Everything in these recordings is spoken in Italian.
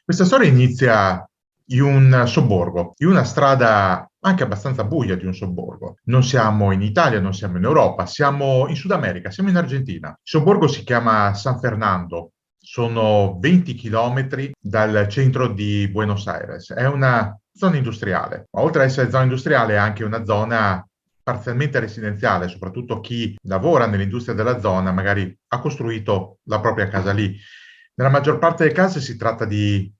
Questa storia inizia in un sobborgo, in una strada anche abbastanza buia di un sobborgo. Non siamo in Italia, non siamo in Europa, siamo in Sud America, siamo in Argentina. Il sobborgo si chiama San Fernando, sono 20 chilometri dal centro di Buenos Aires. È una zona industriale, ma oltre ad essere zona industriale è anche una zona parzialmente residenziale, soprattutto chi lavora nell'industria della zona magari ha costruito la propria casa lì. Nella maggior parte delle case si tratta di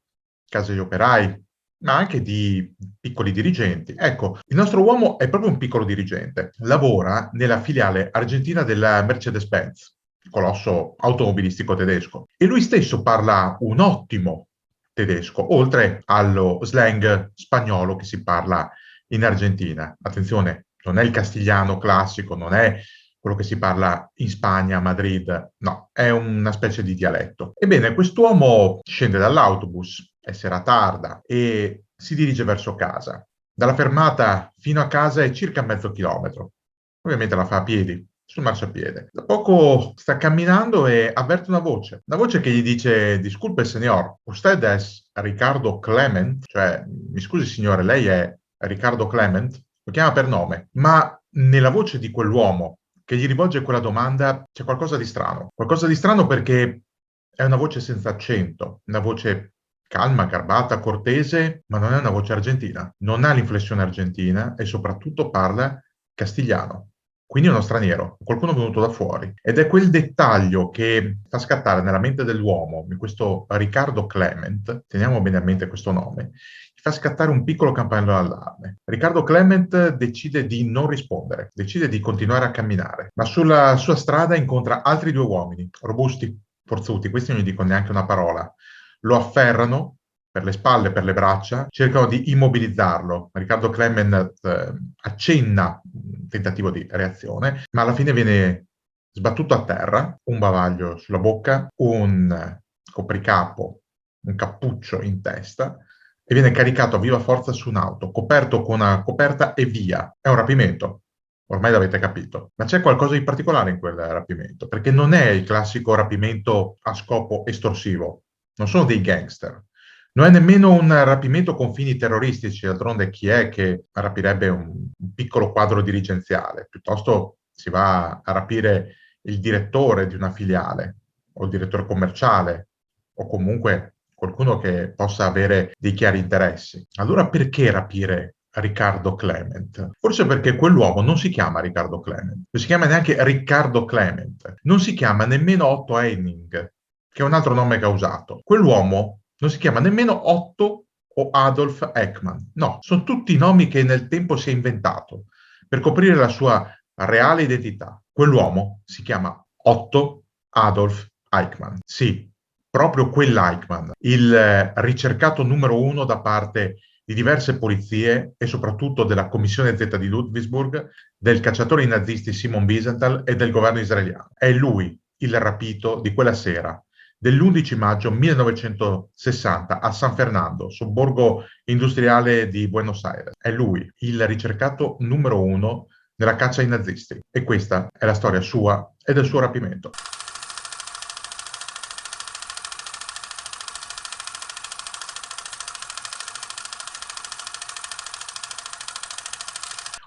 case di operai, ma anche di piccoli dirigenti. Ecco, il nostro uomo è proprio un piccolo dirigente. Lavora nella filiale argentina della Mercedes-Benz, il colosso automobilistico tedesco. E lui stesso parla un ottimo tedesco, oltre allo slang spagnolo che si parla in Argentina. Attenzione, non è il castigliano classico, non è quello che si parla in Spagna, a Madrid, no, è una specie di dialetto. Ebbene, quest'uomo scende dall'autobus, è sera tarda, e si dirige verso casa. Dalla fermata fino a casa è circa mezzo chilometro. Ovviamente la fa a piedi, sul marciapiede. Da poco sta camminando e avverte una voce che gli dice: Disculpe, signor, usted es Riccardo Clement? Cioè, mi scusi, signore, lei è Riccardo Clement? Lo chiama per nome, ma nella voce di quell'uomo che gli rivolge quella domanda c'è qualcosa di strano. Qualcosa di strano perché è una voce senza accento, una voce calma, garbata, cortese, ma non è una voce argentina. Non ha l'inflessione argentina e soprattutto parla castigliano. Quindi è uno straniero, qualcuno venuto da fuori. Ed è quel dettaglio che fa scattare nella mente dell'uomo, in questo Riccardo Clement, teniamo bene a mente questo nome, fa scattare un piccolo campanello d'allarme. Riccardo Clement decide di non rispondere, decide di continuare a camminare, ma sulla sua strada incontra altri due uomini, robusti, forzuti, questi non gli dicono neanche una parola. Lo afferrano per le spalle, per le braccia, cercano di immobilizzarlo. Riccardo Clement accenna un tentativo di reazione, ma alla fine viene sbattuto a terra, un bavaglio sulla bocca, un copricapo, un cappuccio in testa, e viene caricato a viva forza su un'auto, coperto con una coperta e via. È un rapimento, ormai l'avete capito. Ma c'è qualcosa di particolare in quel rapimento, perché non è il classico rapimento a scopo estorsivo, non sono dei gangster. Non è nemmeno un rapimento con fini terroristici, d'altronde chi è che rapirebbe un piccolo quadro dirigenziale? Piuttosto si va a rapire il direttore di una filiale o il direttore commerciale o comunque qualcuno che possa avere dei chiari interessi. Allora perché rapire Riccardo Clement? Forse perché quell'uomo non si chiama Riccardo Clement, non si chiama neanche Riccardo Clement, non si chiama nemmeno Otto Henning, che è un altro nome che ha usato. Quell'uomo non si chiama nemmeno Otto o Adolf Eichmann, no, sono tutti nomi che nel tempo si è inventato per coprire la sua reale identità. Quell'uomo si chiama Otto Adolf Eichmann. Sì, proprio quell'Eichmann, il ricercato numero uno da parte di diverse polizie e soprattutto della Commissione Z di Ludwigsburg, del cacciatore di nazisti Simon Wiesenthal e del governo israeliano. È lui il rapito di quella sera dell'11 maggio 1960 a San Fernando, sobborgo industriale di Buenos Aires. È lui il ricercato numero uno nella caccia ai nazisti. E questa è la storia sua e del suo rapimento.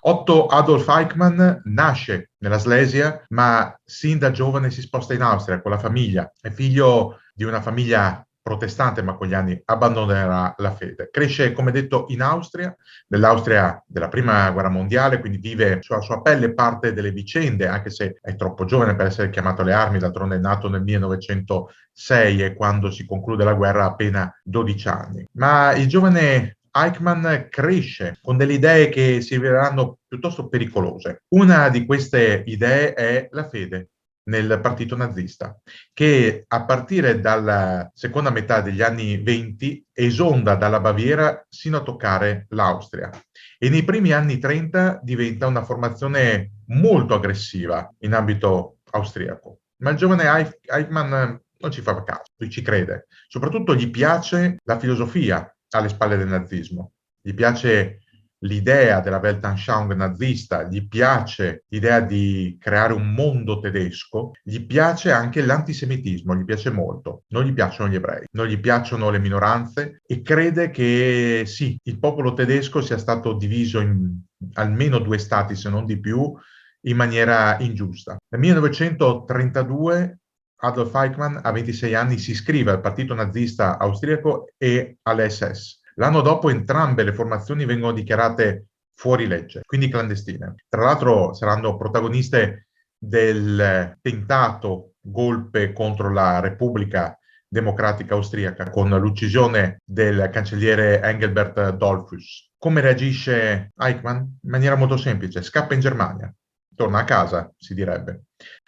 Otto Adolf Eichmann nasce nella Slesia, ma sin da giovane si sposta in Austria con la famiglia. È figlio di una famiglia protestante, ma con gli anni abbandonerà la fede. Cresce, come detto, in Austria, nell'Austria della Prima Guerra Mondiale, quindi vive sulla sua pelle parte delle vicende, anche se è troppo giovane per essere chiamato alle armi, d'altronde è nato nel 1906 e quando si conclude la guerra ha appena 12 anni. Ma il giovane Eichmann cresce con delle idee che si riveleranno piuttosto pericolose. Una di queste idee è la fede nel partito nazista, che a partire dalla seconda metà degli anni 20 esonda dalla Baviera sino a toccare l'Austria e nei primi anni 30 diventa una formazione molto aggressiva in ambito austriaco. Ma il giovane Eichmann non ci fa caso, lui ci crede. Soprattutto gli piace la filosofia alle spalle del nazismo. Gli piace l'idea della Weltanschauung nazista, gli piace l'idea di creare un mondo tedesco, gli piace anche l'antisemitismo, gli piace molto. Non gli piacciono gli ebrei, non gli piacciono le minoranze e crede che sì, il popolo tedesco sia stato diviso in almeno due stati, se non di più, in maniera ingiusta. Nel 1932 Adolf Eichmann, a 26 anni, si iscrive al partito nazista austriaco e all'SS. L'anno dopo entrambe le formazioni vengono dichiarate fuori legge, quindi clandestine. Tra l'altro saranno protagoniste del tentato golpe contro la Repubblica Democratica Austriaca con l'uccisione del cancelliere Engelbert Dollfuss. Come reagisce Eichmann? In maniera molto semplice, scappa in Germania, torna a casa, si direbbe.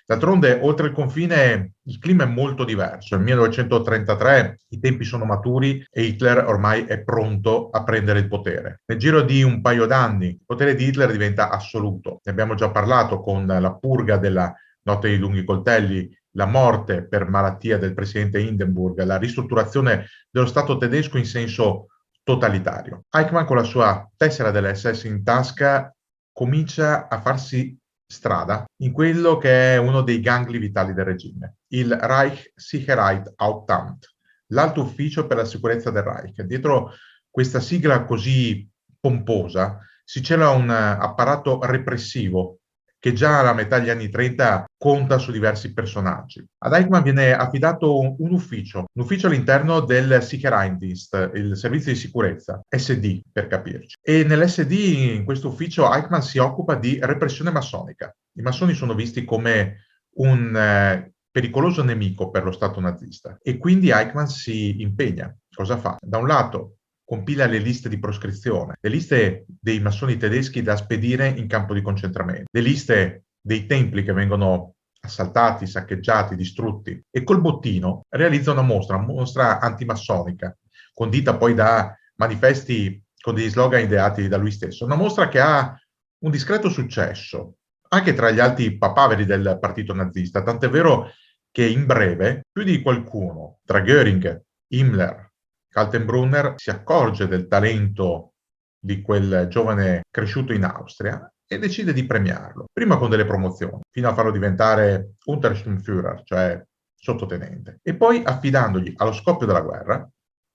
D'altronde, oltre il confine, il clima è molto diverso. Nel 1933 i tempi sono maturi e Hitler ormai è pronto a prendere il potere. Nel giro di un paio d'anni il potere di Hitler diventa assoluto. Ne abbiamo già parlato con la purga della Notte dei lunghi coltelli, la morte per malattia del presidente Hindenburg, la ristrutturazione dello Stato tedesco in senso totalitario. Eichmann, con la sua tessera dell'SS in tasca, comincia a farsi strada in quello che è uno dei gangli vitali del regime, il Reichssicherheitsamt, l'alto ufficio per la sicurezza del Reich. Dietro questa sigla così pomposa si cela un apparato repressivo che già alla metà degli anni 30 conta su diversi personaggi. Ad Eichmann viene affidato un ufficio all'interno del Sicherheitsdienst, il servizio di sicurezza, SD per capirci. E nell'SD, in questo ufficio, Eichmann si occupa di repressione massonica. I massoni sono visti come un pericoloso nemico per lo Stato nazista e quindi Eichmann si impegna. Cosa fa? Da un lato compila le liste di proscrizione, le liste dei massoni tedeschi da spedire in campo di concentramento, le liste dei templi che vengono assaltati, saccheggiati, distrutti e col bottino realizza una mostra antimassonica, condita poi da manifesti con degli slogan ideati da lui stesso, una mostra che ha un discreto successo anche tra gli alti papaveri del partito nazista, tant'è vero che in breve più di qualcuno, tra Göring, Himmler, Kaltenbrunner, si accorge del talento di quel giovane cresciuto in Austria e decide di premiarlo, prima con delle promozioni, fino a farlo diventare Untersturmführer, cioè sottotenente, e poi affidandogli allo scoppio della guerra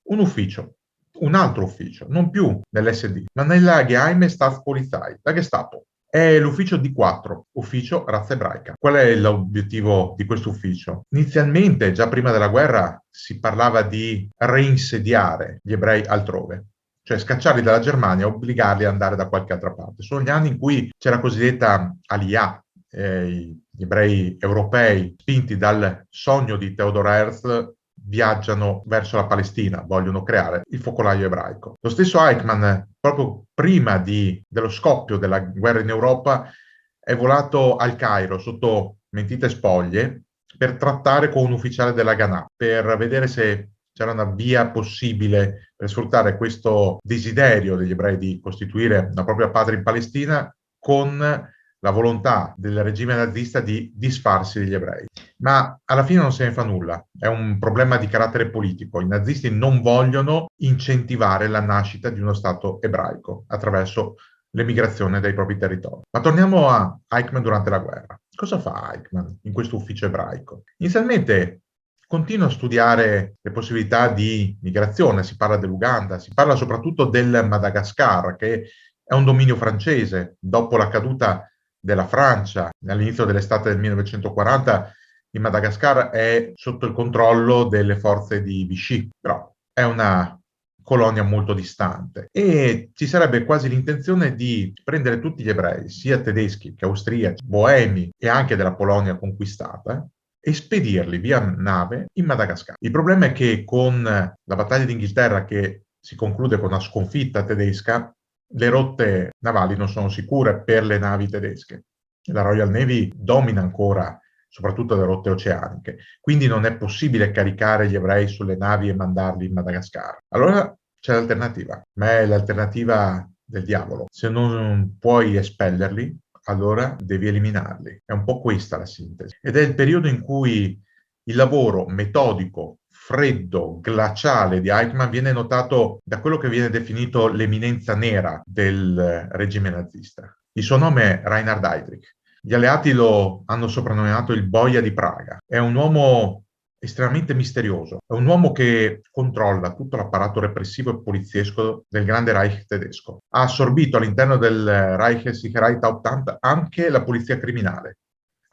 un altro ufficio, non più nell'SD, ma nella Geheime Staatspolizei, la Gestapo. È l'ufficio D4, ufficio razza ebraica. Qual è l'obiettivo di questo ufficio? Inizialmente, già prima della guerra, si parlava di reinsediare gli ebrei altrove, cioè scacciarli dalla Germania e obbligarli ad andare da qualche altra parte. Sono gli anni in cui c'è la cosiddetta Aliyah, gli ebrei europei, spinti dal sogno di Theodor Herzl, viaggiano verso la Palestina, vogliono creare il focolaio ebraico. Lo stesso Eichmann, proprio prima dello scoppio della guerra in Europa, è volato al Cairo sotto mentite spoglie per trattare con un ufficiale della Haganah, per vedere se c'era una via possibile per sfruttare questo desiderio degli ebrei di costituire una propria patria in Palestina con la volontà del regime nazista di disfarsi degli ebrei. Ma alla fine non se ne fa nulla, è un problema di carattere politico. I nazisti non vogliono incentivare la nascita di uno Stato ebraico attraverso l'emigrazione dai propri territori. Ma torniamo a Eichmann durante la guerra. Cosa fa Eichmann in questo ufficio ebraico? Inizialmente continua a studiare le possibilità di migrazione, si parla dell'Uganda, si parla soprattutto del Madagascar, che è un dominio francese. Dopo la caduta della Francia all'inizio dell'estate del 1940, il Madagascar è sotto il controllo delle forze di Vichy, però è una colonia molto distante e ci sarebbe quasi l'intenzione di prendere tutti gli ebrei, sia tedeschi che austriaci, boemi e anche della Polonia conquistata, e spedirli via nave in Madagascar. Il problema è che con la battaglia d'Inghilterra, che si conclude con una sconfitta tedesca, le rotte navali non sono sicure per le navi tedesche. La Royal Navy domina ancora soprattutto le rotte oceaniche, quindi non è possibile caricare gli ebrei sulle navi e mandarli in Madagascar. Allora c'è l'alternativa, ma è l'alternativa del diavolo. Se non puoi espellerli, allora devi eliminarli. È un po' questa la sintesi. Ed è il periodo in cui il lavoro metodico, freddo, glaciale di Eichmann viene notato da quello che viene definito l'eminenza nera del regime nazista. Il suo nome è Reinhard Heydrich. Gli alleati lo hanno soprannominato il boia di Praga. È un uomo estremamente misterioso, è un uomo che controlla tutto l'apparato repressivo e poliziesco del grande Reich tedesco. Ha assorbito all'interno del Reichssicherheitsamt anche la polizia criminale.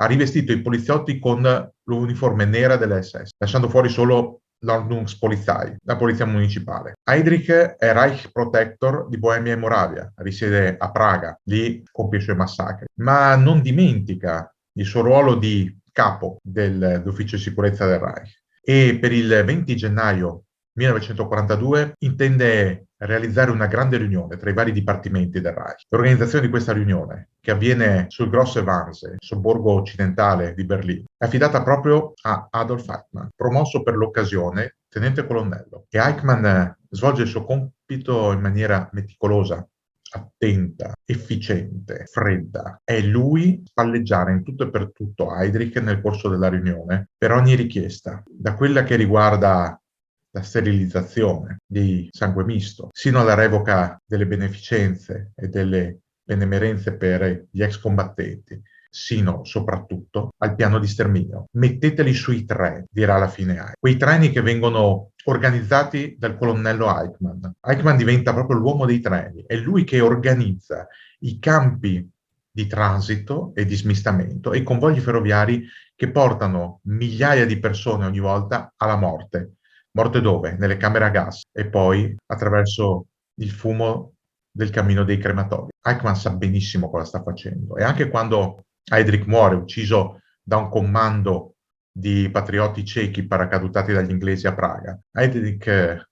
Ha rivestito i poliziotti con l'uniforme nera dell'SS, lasciando fuori solo l'Ordnungspolizei, la polizia municipale. Heydrich è Reich Protector di Boemia e Moravia, risiede a Praga, lì compie i suoi massacri, ma non dimentica il suo ruolo di capo dell'ufficio di sicurezza del Reich. E per il 20 gennaio 1942 intende realizzare una grande riunione tra i vari dipartimenti del Reich. L'organizzazione di questa riunione, che avviene sul Grosse Wannsee, sobborgo occidentale di Berlino, è affidata proprio a Adolf Eichmann, promosso per l'occasione tenente colonnello. E Eichmann svolge il suo compito in maniera meticolosa, attenta, efficiente, fredda. È lui spalleggiare in tutto e per tutto Heydrich nel corso della riunione per ogni richiesta, da quella che riguarda la sterilizzazione di sangue misto, sino alla revoca delle beneficenze e delle benemerenze per gli ex combattenti, sino soprattutto al piano di sterminio. Metteteli sui treni, dirà alla fine Eichmann. Quei treni che vengono organizzati dal colonnello Eichmann. Eichmann diventa proprio l'uomo dei treni, è lui che organizza i campi di transito e di smistamento e i convogli ferroviari che portano migliaia di persone ogni volta alla morte. Morte dove? Nelle camere a gas e poi attraverso il fumo del camino dei crematori. Eichmann sa benissimo cosa sta facendo e anche quando Heydrich muore, ucciso da un comando di patrioti cechi paracadutati dagli inglesi a Praga, Heydrich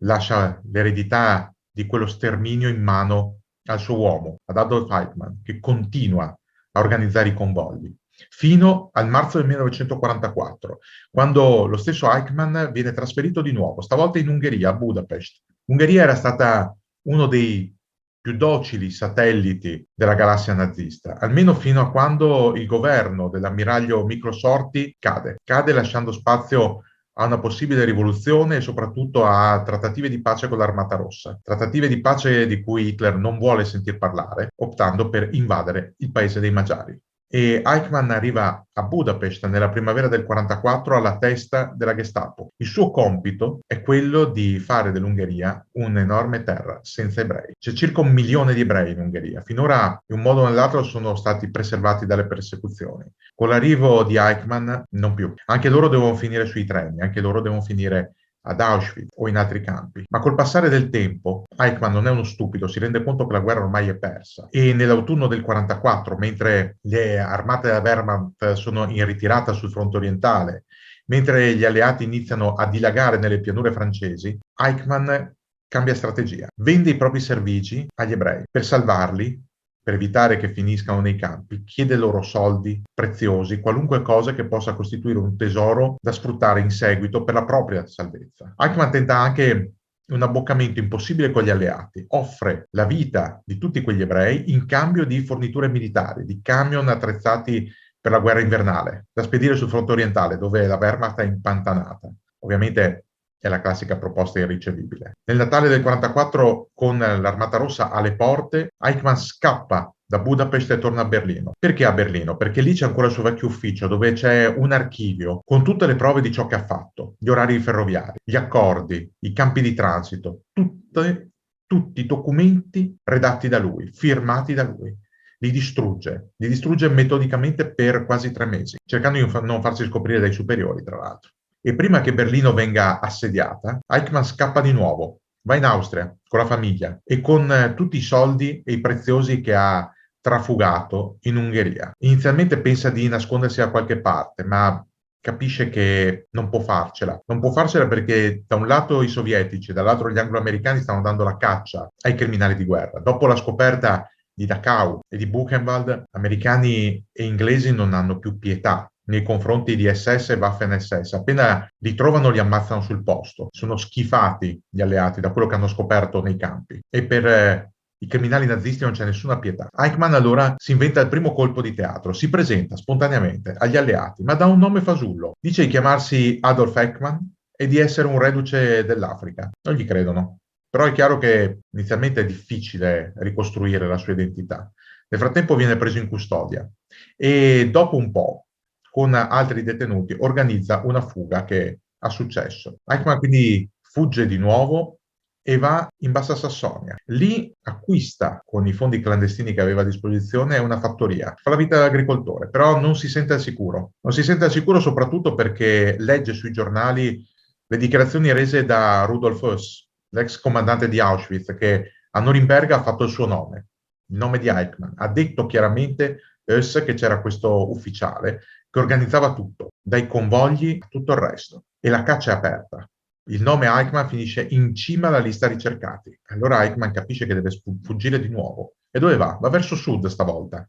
lascia l'eredità di quello sterminio in mano al suo uomo, ad Adolf Eichmann, che continua a organizzare i convogli fino al marzo del 1944, quando lo stesso Eichmann viene trasferito di nuovo, stavolta in Ungheria, a Budapest. L'Ungheria era stata uno dei più docili satelliti della galassia nazista, almeno fino a quando il governo dell'ammiraglio Miklos Horthy cade lasciando spazio a una possibile rivoluzione e soprattutto a trattative di pace con l'Armata Rossa, trattative di pace di cui Hitler non vuole sentir parlare, optando per invadere il paese dei Magiari. E Eichmann arriva a Budapest nella primavera del 1944 alla testa della Gestapo. Il suo compito è quello di fare dell'Ungheria un'enorme terra senza ebrei. C'è circa 1 milione di ebrei in Ungheria. Finora, in un modo o nell'altro, sono stati preservati dalle persecuzioni. Con l'arrivo di Eichmann, non più. Anche loro devono finire sui treni, anche loro devono finire ad Auschwitz o in altri campi. Ma col passare del tempo, Eichmann non è uno stupido, si rende conto che la guerra ormai è persa. E nell'autunno del 1944, mentre le armate della Wehrmacht sono in ritirata sul fronte orientale, mentre gli alleati iniziano a dilagare nelle pianure francesi, Eichmann cambia strategia. Vende i propri servigi agli ebrei per salvarli, per evitare che finiscano nei campi, chiede loro soldi preziosi, qualunque cosa che possa costituire un tesoro da sfruttare in seguito per la propria salvezza. Eichmann tenta anche un abboccamento impossibile con gli alleati, offre la vita di tutti quegli ebrei in cambio di forniture militari, di camion attrezzati per la guerra invernale, da spedire sul fronte orientale dove la Wehrmacht è impantanata. Ovviamente è la classica proposta irricevibile. Nel Natale del 1944, con l'Armata Rossa alle porte, Eichmann scappa da Budapest e torna a Berlino. Perché a Berlino? Perché lì c'è ancora il suo vecchio ufficio, dove c'è un archivio con tutte le prove di ciò che ha fatto, gli orari ferroviari, gli accordi, i campi di transito, tutti i documenti redatti da lui, firmati da lui. Li distrugge metodicamente per quasi 3 mesi, cercando di non farsi scoprire dai superiori, tra l'altro. E prima che Berlino venga assediata, Eichmann scappa di nuovo, va in Austria con la famiglia e con tutti i soldi e i preziosi che ha trafugato in Ungheria. Inizialmente pensa di nascondersi da qualche parte, ma capisce che non può farcela. Non può farcela perché da un lato i sovietici, dall'altro gli anglo-americani stanno dando la caccia ai criminali di guerra. Dopo la scoperta di Dachau e di Buchenwald, americani e inglesi non hanno più pietà nei confronti di SS e Waffen-SS. Appena li trovano li ammazzano sul posto. Sono schifati gli alleati da quello che hanno scoperto nei campi. E per i criminali nazisti non c'è nessuna pietà. Eichmann allora si inventa il primo colpo di teatro, si presenta spontaneamente agli alleati, ma dà un nome fasullo. Dice di chiamarsi Adolf Eichmann e di essere un reduce dell'Africa. Non gli credono. Però è chiaro che inizialmente è difficile ricostruire la sua identità. Nel frattempo viene preso in custodia e dopo un po', con altri detenuti, organizza una fuga che ha successo. Eichmann quindi fugge di nuovo e va in Bassa Sassonia. Lì acquista, con i fondi clandestini che aveva a disposizione, una fattoria. Fa la vita dell'agricoltore, però non si sente al sicuro. Non si sente al sicuro soprattutto perché legge sui giornali le dichiarazioni rese da Rudolf Höss, l'ex comandante di Auschwitz, che a Norimberga ha fatto il suo nome, il nome di Eichmann. Ha detto chiaramente Höss che c'era questo ufficiale che organizzava tutto, dai convogli a tutto il resto. E la caccia è aperta. Il nome Eichmann finisce in cima alla lista ricercati. Allora Eichmann capisce che deve fuggire di nuovo. E dove va? Va verso sud stavolta.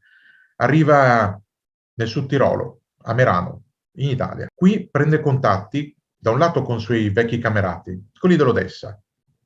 Arriva nel Sud Tirolo, a Merano, in Italia. Qui prende contatti, da un lato con i suoi vecchi camerati, quelli dell'Odessa,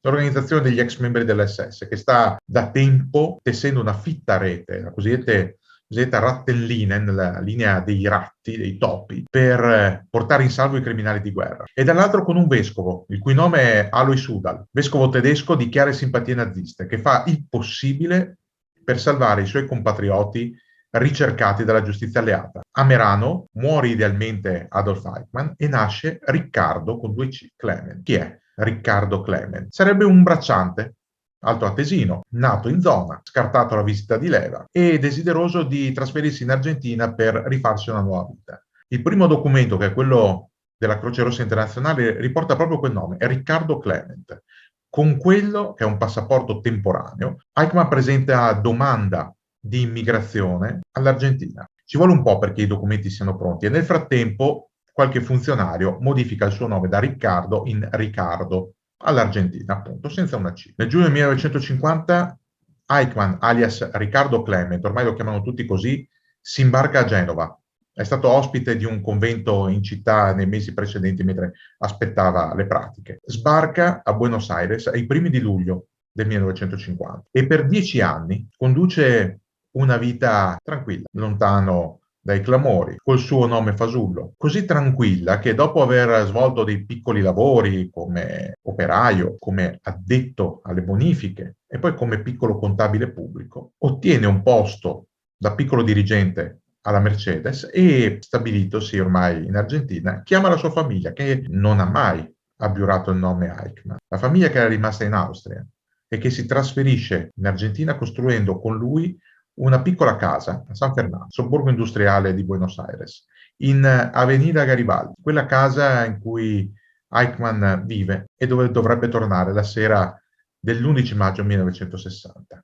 l'organizzazione degli ex membri dell'SS, che sta da tempo tessendo una fitta rete, la cosiddetta Rattenlinien, la linea dei ratti, dei topi, per portare in salvo i criminali di guerra. E dall'altro con un vescovo, il cui nome è Alois Sudal, vescovo tedesco di chiare simpatie naziste, che fa il possibile per salvare i suoi compatrioti ricercati dalla giustizia alleata. A Merano muore idealmente Adolf Eichmann e nasce Riccardo con 2 C, Clement. Chi è Riccardo Clement? Sarebbe un bracciante altoatesino, nato in zona, scartato la visita di leva e desideroso di trasferirsi in Argentina per rifarsi una nuova vita. Il primo documento, che è quello della Croce Rossa Internazionale, riporta proprio quel nome, è Riccardo Clement. Con quello, che è un passaporto temporaneo, Eichmann presenta domanda di immigrazione all'Argentina. Ci vuole un po' perché i documenti siano pronti e nel frattempo qualche funzionario modifica il suo nome da Riccardo in Riccardo all'Argentina, appunto, senza una C. Nel giugno 1950 Eichmann, alias Riccardo Clement, ormai lo chiamano tutti così, si imbarca a Genova. È stato ospite di un convento in città nei mesi precedenti mentre aspettava le pratiche. Sbarca a Buenos Aires ai primi di luglio del 1950 e per 10 anni conduce una vita tranquilla, lontano dai clamori, col suo nome fasullo, così tranquilla che dopo aver svolto dei piccoli lavori come operaio, come addetto alle bonifiche e poi come piccolo contabile pubblico, ottiene un posto da piccolo dirigente alla Mercedes e, stabilitosi ormai in Argentina, chiama la sua famiglia, che non ha mai abiurato il nome Eichmann. La famiglia che era rimasta in Austria e che si trasferisce in Argentina costruendo con lui una piccola casa a San Fernando, sobborgo industriale di Buenos Aires, in Avenida Garibaldi, quella casa in cui Eichmann vive e dove dovrebbe tornare la sera dell'11 maggio 1960.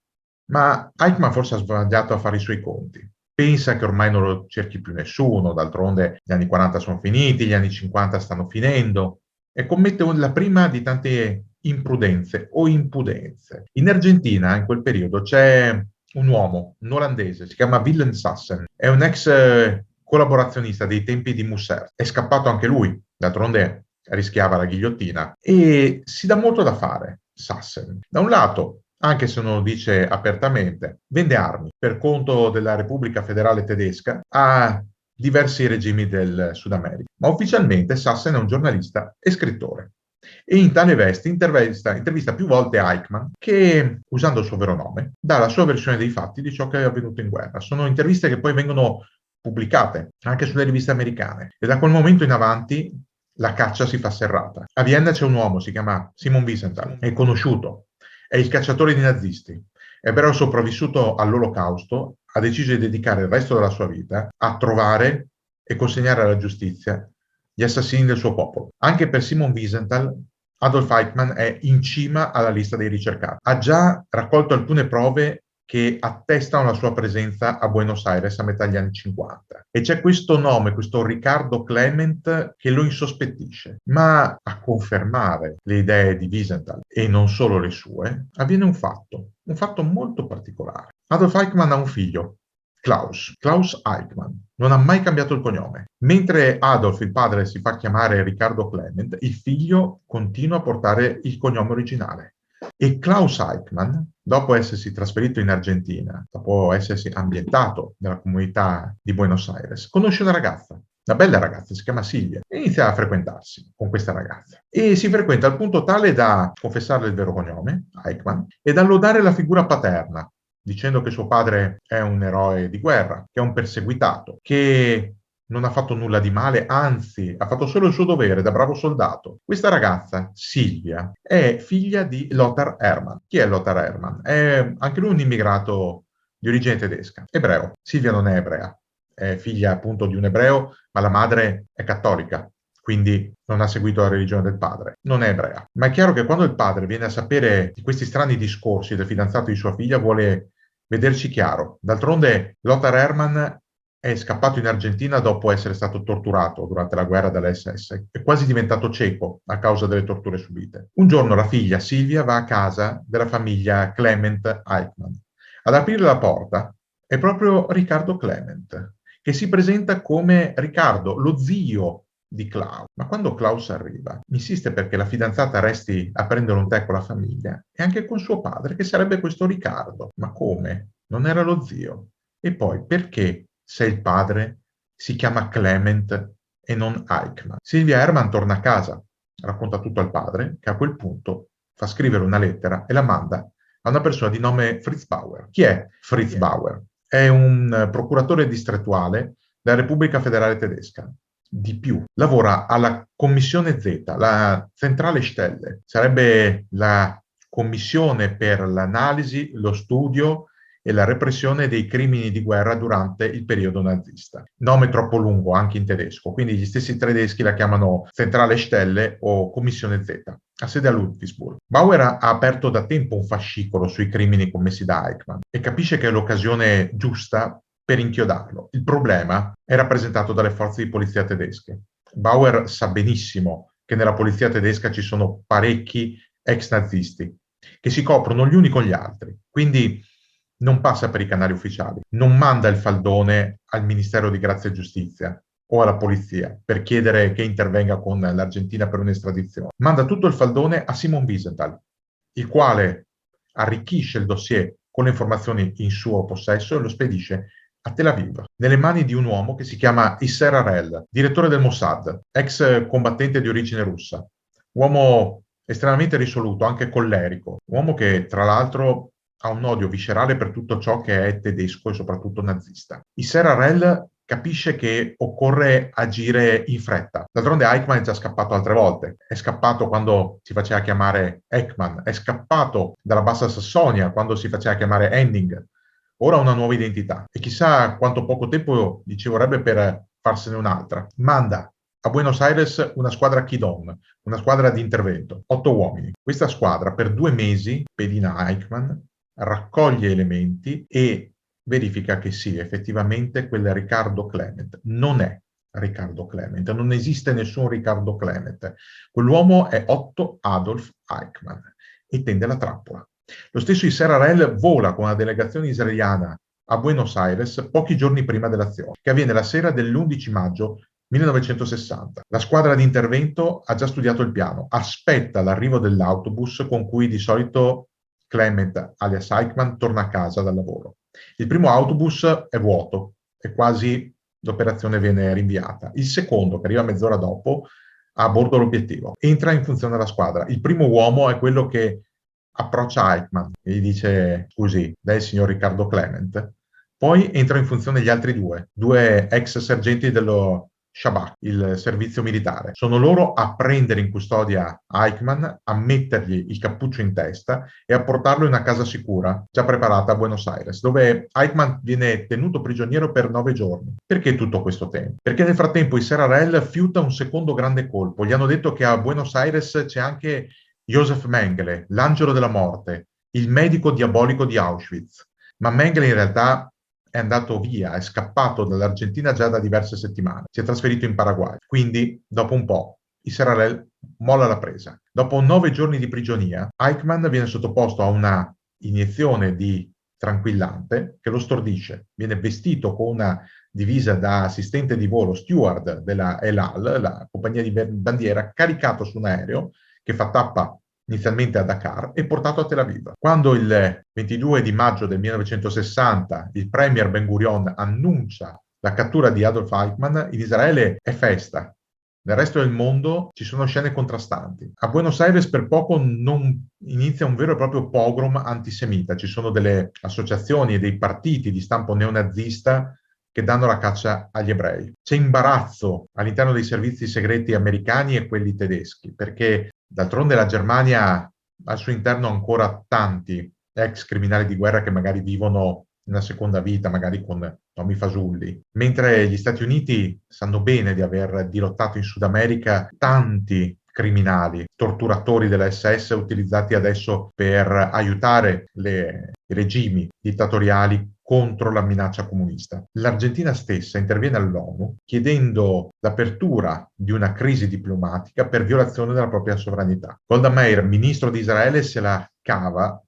Ma Eichmann forse ha sbagliato a fare i suoi conti. Pensa che ormai non lo cerchi più nessuno, d'altronde gli anni 40 sono finiti, gli anni 50 stanno finendo, e commette la prima di tante imprudenze o impudenze. In Argentina, in quel periodo, c'è un uomo, un olandese, si chiama Willem Sassen, è un ex collaborazionista dei tempi di Mussert, è scappato anche lui, d'altronde rischiava la ghigliottina, e si dà molto da fare, Sassen. Da un lato, anche se non lo dice apertamente, vende armi per conto della Repubblica Federale Tedesca a diversi regimi del Sud America, ma ufficialmente Sassen è un giornalista e scrittore. E in tale veste intervista più volte Eichmann che, usando il suo vero nome, dà la sua versione dei fatti di ciò che è avvenuto in guerra. Sono interviste che poi vengono pubblicate anche sulle riviste americane e da quel momento in avanti la caccia si fa serrata. A Vienna c'è un uomo, si chiama Simon Wiesenthal, è conosciuto, è il cacciatore di nazisti. Ebreo sopravvissuto all'Olocausto, ha deciso di dedicare il resto della sua vita a trovare e consegnare alla giustizia gli assassini del suo popolo. Anche per Simon Wiesenthal, Adolf Eichmann è in cima alla lista dei ricercati. Ha già raccolto alcune prove che attestano la sua presenza a Buenos Aires a metà degli anni 50. E c'è questo nome, questo Riccardo Clement, che lo insospettisce. Ma a confermare le idee di Wiesenthal, e non solo le sue, avviene un fatto molto particolare. Adolf Eichmann ha un figlio, Klaus Eichmann. Non ha mai cambiato il cognome. Mentre Adolf, il padre, si fa chiamare Riccardo Clement, il figlio continua a portare il cognome originale. E Klaus Eichmann, dopo essersi trasferito in Argentina, dopo essersi ambientato nella comunità di Buenos Aires, conosce una ragazza, una bella ragazza, si chiama Silvia, e inizia a frequentarsi con questa ragazza. E si frequenta al punto tale da confessarle il vero cognome, Eichmann, e da lodare la figura paterna, dicendo che suo padre è un eroe di guerra, che è un perseguitato, che non ha fatto nulla di male, anzi, ha fatto solo il suo dovere da bravo soldato. Questa ragazza, Silvia, è figlia di Lothar Hermann. Chi è Lothar Hermann? È anche lui un immigrato di origine tedesca, ebreo. Silvia non è ebrea, è figlia appunto di un ebreo, ma la madre è cattolica, quindi non ha seguito la religione del padre, non è ebrea. Ma è chiaro che quando il padre viene a sapere di questi strani discorsi del fidanzato di sua figlia, vuole vederci chiaro. D'altronde Lothar Hermann è scappato in Argentina dopo essere stato torturato durante la guerra dell'SS. È quasi diventato cieco a causa delle torture subite. Un giorno la figlia Silvia va a casa della famiglia Clement Eichmann. Ad aprire la porta è proprio Riccardo Clement, che si presenta come Riccardo, lo zio di Klaus. Ma quando Klaus arriva, insiste perché la fidanzata resti a prendere un tè con la famiglia e anche con suo padre, che sarebbe questo Riccardo. Ma come? Non era lo zio. E poi perché, se il padre si chiama Clement e non Eichmann? Silvia Hermann torna a casa, racconta tutto al padre, che a quel punto fa scrivere una lettera e la manda a una persona di nome Fritz Bauer. Chi è Fritz Bauer? È un procuratore distrettuale della Repubblica Federale Tedesca. Di più, lavora alla Commissione Z, la Centrale Stelle, sarebbe la commissione per l'analisi, lo studio e la repressione dei crimini di guerra durante il periodo nazista. Nome troppo lungo anche in tedesco, quindi gli stessi tedeschi la chiamano Centrale Stelle o Commissione Z. Ha sede a Ludwigsburg. Bauer ha aperto da tempo un fascicolo sui crimini commessi da Eichmann e capisce che è l'occasione giusta per inchiodarlo. Il problema è rappresentato dalle forze di polizia tedesche. Bauer sa benissimo che nella polizia tedesca ci sono parecchi ex nazisti che si coprono gli uni con gli altri. Quindi non passa per i canali ufficiali, non manda il faldone al Ministero di Grazia e Giustizia o alla polizia per chiedere che intervenga con l'Argentina per un'estradizione. Manda tutto il faldone a Simon Wiesenthal, il quale arricchisce il dossier con le informazioni in suo possesso e lo spedisce a Tel Aviv, nelle mani di un uomo che si chiama Isser Harel, direttore del Mossad, ex combattente di origine russa, uomo estremamente risoluto, anche collerico, uomo che tra l'altro ha un odio viscerale per tutto ciò che è tedesco e soprattutto nazista. Isser Harel capisce che occorre agire in fretta. D'altronde Eichmann è già scappato altre volte. È scappato quando si faceva chiamare Ekman, è scappato dalla Bassa Sassonia quando si faceva chiamare Henning. Ora ha una nuova identità e chissà quanto poco tempo gli ci vorrebbe per farsene un'altra. Manda a Buenos Aires una squadra Kidon, una squadra di intervento, 8 uomini. Questa squadra per 2 mesi pedina Eichmann, raccoglie elementi e verifica che sì, effettivamente quel Riccardo Clement non è Riccardo Clement, non esiste nessun Riccardo Clement. Quell'uomo è Otto Adolf Eichmann e tende la trappola. Lo stesso Isser Harel vola con una delegazione israeliana a Buenos Aires pochi giorni prima dell'azione, che avviene la sera dell'11 maggio 1960. La squadra di intervento ha già studiato il piano, aspetta l'arrivo dell'autobus con cui di solito Clement, alias Eichmann, torna a casa dal lavoro. Il primo autobus è vuoto e quasi l'operazione viene rinviata. Il secondo, che arriva mezz'ora dopo, ha a bordo l'obiettivo. Entra in funzione la squadra. Il primo uomo è quello che approccia Eichmann e gli dice: scusi, lei è il signor Riccardo Clement? Poi entrano in funzione gli altri due ex sergenti dello Shabak, il servizio militare. Sono loro a prendere in custodia Eichmann, a mettergli il cappuccio in testa e a portarlo in una casa sicura, già preparata a Buenos Aires, dove Eichmann viene tenuto prigioniero per 9 giorni. Perché tutto questo tempo? Perché nel frattempo Isser Harel fiuta un secondo grande colpo. Gli hanno detto che a Buenos Aires c'è anche Josef Mengele, l'angelo della morte, il medico diabolico di Auschwitz. Ma Mengele in realtà è andato via, è scappato dall'Argentina già da diverse settimane, si è trasferito in Paraguay. Quindi, dopo un po', Isser Harel molla la presa. Dopo 9 giorni di prigionia, Eichmann viene sottoposto a una iniezione di tranquillante che lo stordisce. Viene vestito con una divisa da assistente di volo, steward della El Al, la compagnia di bandiera, caricato su un aereo che fa tappa inizialmente a Dakar e portato a Tel Aviv. Quando il 22 di maggio del 1960 il premier Ben Gurion annuncia la cattura di Adolf Eichmann, in Israele è festa. Nel resto del mondo ci sono scene contrastanti. A Buenos Aires per poco non inizia un vero e proprio pogrom antisemita. Ci sono delle associazioni e dei partiti di stampo neonazista che danno la caccia agli ebrei. C'è imbarazzo all'interno dei servizi segreti americani e quelli tedeschi, perché d'altronde la Germania ha al suo interno ancora tanti ex criminali di guerra che magari vivono una seconda vita, magari con nomi fasulli, mentre gli Stati Uniti sanno bene di aver dirottato in Sud America tanti criminali, torturatori della SS utilizzati adesso per aiutare i regimi dittatoriali contro la minaccia comunista. L'Argentina stessa interviene all'ONU chiedendo l'apertura di una crisi diplomatica per violazione della propria sovranità. Golda Meir, ministro di Israele, se la cava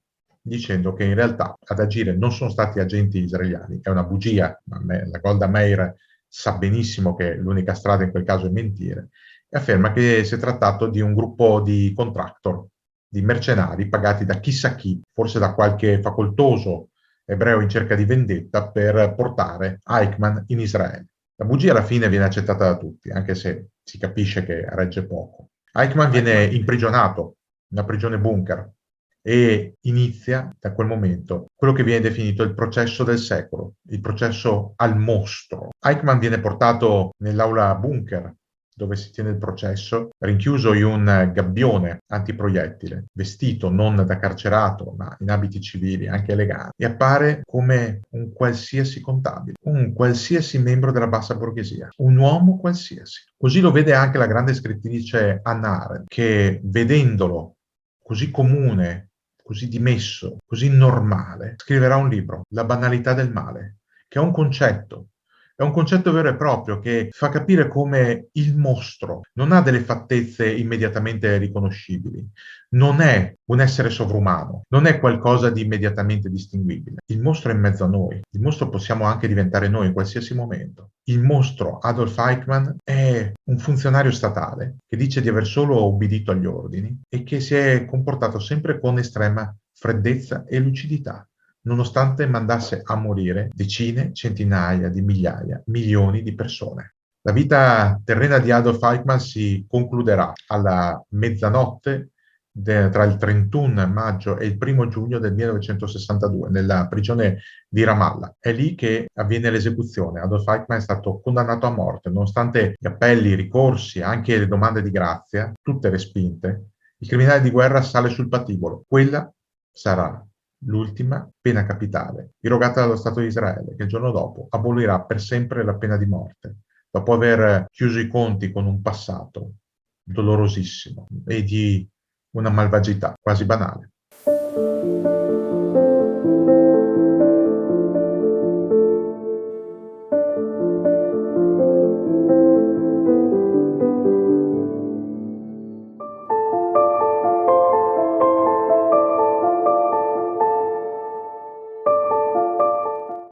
dicendo che in realtà ad agire non sono stati agenti israeliani. È una bugia, la Golda Meir sa benissimo che l'unica strada in quel caso è mentire, e afferma che si è trattato di un gruppo di contractor, di mercenari pagati da chissà chi, forse da qualche facoltoso ebreo in cerca di vendetta, per portare Eichmann in Israele. La bugia alla fine viene accettata da tutti, anche se si capisce che regge poco. Eichmann viene imprigionato in una prigione bunker e inizia da quel momento quello che viene definito il processo del secolo, il processo al mostro. Eichmann viene portato nell'aula bunker dove si tiene il processo, rinchiuso in un gabbione antiproiettile, vestito non da carcerato, ma in abiti civili, anche eleganti, e appare come un qualsiasi contabile, un qualsiasi membro della bassa borghesia, un uomo qualsiasi. Così lo vede anche la grande scrittrice Hannah Arendt, che vedendolo così comune, così dimesso, così normale, scriverà un libro, La banalità del male, che è un concetto vero e proprio che fa capire come il mostro non ha delle fattezze immediatamente riconoscibili, non è un essere sovrumano, non è qualcosa di immediatamente distinguibile. Il mostro è in mezzo a noi, il mostro possiamo anche diventare noi in qualsiasi momento. Il mostro Adolf Eichmann è un funzionario statale che dice di aver solo ubbidito agli ordini e che si è comportato sempre con estrema freddezza e lucidità, nonostante mandasse a morire decine, centinaia di migliaia, milioni di persone. La vita terrena di Adolf Eichmann si concluderà alla mezzanotte tra il 31 maggio e il 1 giugno del 1962 nella prigione di Ramallah. È lì che avviene l'esecuzione. Adolf Eichmann è stato condannato a morte, nonostante gli appelli, i ricorsi, anche le domande di grazia, tutte respinte. Il criminale di guerra sale sul patibolo. Quella sarà l'ultima pena capitale irrogata dallo Stato di Israele, che il giorno dopo abolirà per sempre la pena di morte, dopo aver chiuso i conti con un passato dolorosissimo e di una malvagità quasi banale.